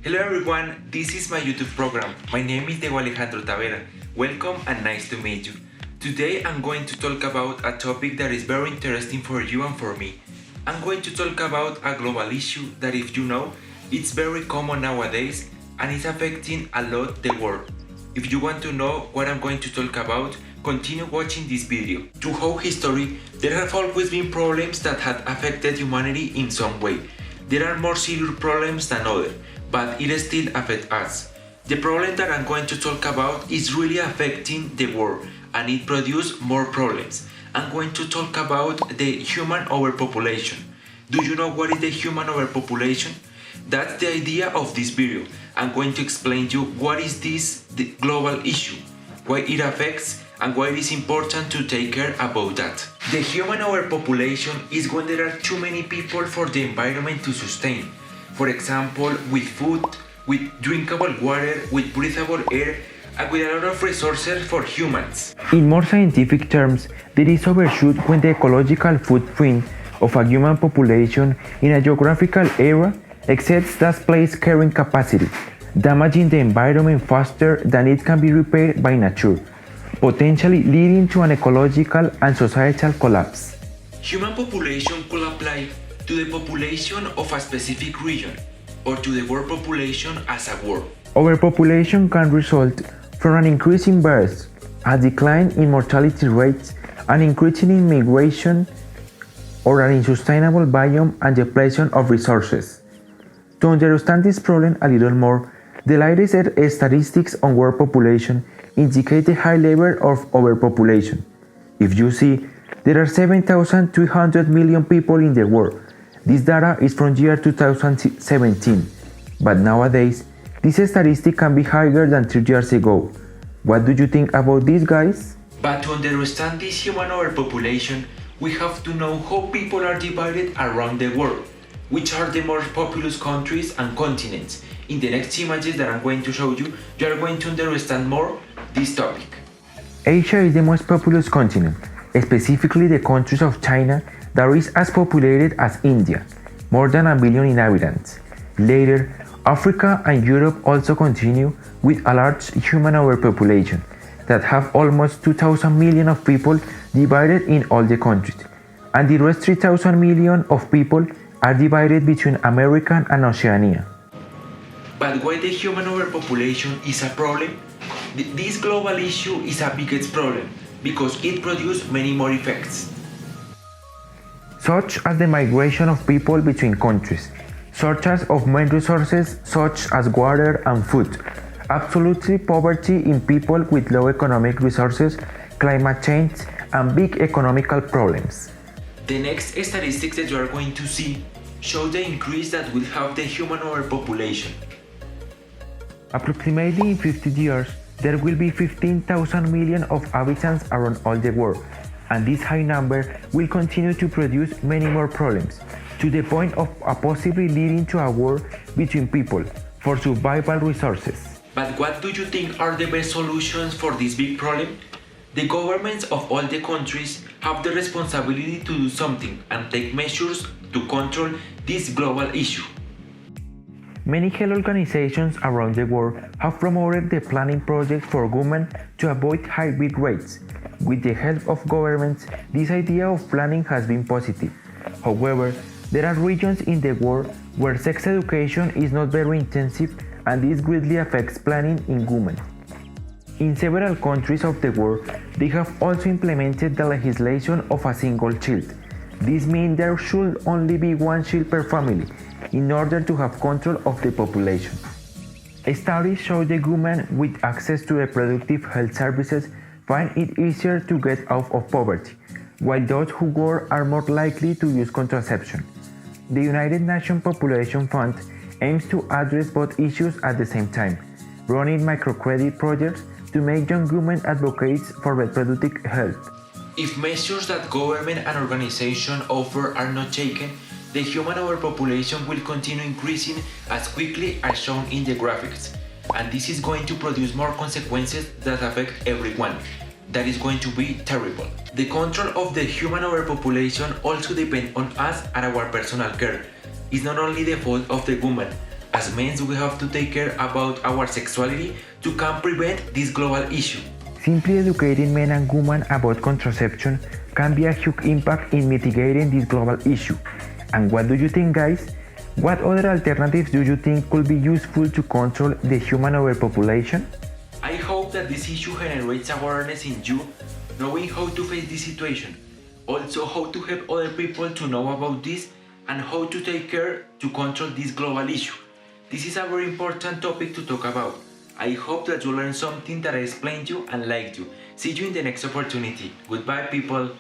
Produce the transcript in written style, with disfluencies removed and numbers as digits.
Hello everyone, this is my YouTube program. My name is Alejandro Tavera. Welcome and nice to meet you. Today I'm going to talk about a topic that is very interesting for you and for me. I'm going to talk about a global issue that, if you know, it's very common nowadays and it's affecting a lot the world. If you want to know what I'm going to talk about, continue watching this video. Throughout history, there have always been problems that have affected humanity in some way. There are more serious problems than others, but it still affects us. The problem that I'm going to talk about is really affecting the world and it produces more problems. I'm going to talk about the human overpopulation. Do you know what is the human overpopulation? That's the idea of this video. I'm going to explain to you what is the global issue, why it affects and why it is important to take care about that. The human overpopulation is when there are too many people for the environment to sustain. For example, with food, with drinkable water, with breathable air, and with a lot of resources for humans. In more scientific terms, there is overshoot when the ecological footprint of a human population in a geographical area exceeds that place carrying capacity, damaging the environment faster than it can be repaired by nature, potentially leading to an ecological and societal collapse. Human population could apply to the population of a specific region, or to the world population as a whole. Overpopulation can result from an increase in births, a decline in mortality rates, an increase in migration, or an unsustainable biome and depletion of resources. To understand this problem a little more, the latest statistics on world population indicate a high level of overpopulation. If you see, there are 7,300 million people in the world. This data is from year 2017, but nowadays, this statistic can be higher than 3 years ago. What do you think about this, guys? But to understand this human overpopulation, we have to know how people are divided around the world, which are the most populous countries and continents. In the next images that I'm going to show you, you are going to understand more this topic. Asia is the most populous continent, specifically the countries of China that is as populated as India, more than 1 billion inhabitants. Later, Africa and Europe also continue with a large human overpopulation that have almost 2,000 million of people divided in all the countries, and the rest 3,000 million of people are divided between America and Oceania. But why the human overpopulation is a problem? This global issue is a biggest problem because it produces many more effects, such as the migration of people between countries, shortage of main resources such as water and food, absolute poverty in people with low economic resources, climate change, and big economical problems. The next statistics that you are going to see show the increase that will have the human overpopulation. Approximately in 50 years, there will be 15,000 million of inhabitants around all the world, and this high number will continue to produce many more problems, to the point of possibly leading to a war between people for survival resources. But what do you think are the best solutions for this big problem? The governments of all the countries have the responsibility to do something and take measures to control this global issue. Many health organizations around the world have promoted the planning project for women to avoid high birth rates. With the help of governments, this idea of planning has been positive. However, there are regions in the world where sex education is not very intensive, and this greatly affects planning in women. In several countries of the world, they have also implemented the legislation of a single child. This means there should only be one child per family, in order to have control of the population. Studies show the women with access to reproductive health services find it easier to get out of poverty, while those who work are more likely to use contraception. The United Nations Population Fund aims to address both issues at the same time, running microcredit projects to make young women advocates for reproductive health. If measures that government and organizations offer are not taken, the human overpopulation will continue increasing as quickly as shown in the graphics, and this is going to produce more consequences that affect everyone. That is going to be terrible. The control of the human overpopulation also depends on us and our personal care. It's not only the fault of the woman, As men, we have to take care about our sexuality to can prevent this global issue. Simply educating men and women about contraception can be a huge impact in mitigating this global issue. And what do you think, guys? What other alternatives do you think could be useful to control the human overpopulation? I hope that this issue generates awareness in you, knowing how to face this situation, also how to help other people to know about this and how to take care to control this global issue. This is a very important topic to talk about. I hope that you learned something that I explained you and liked you. See you in the next opportunity. Goodbye, people.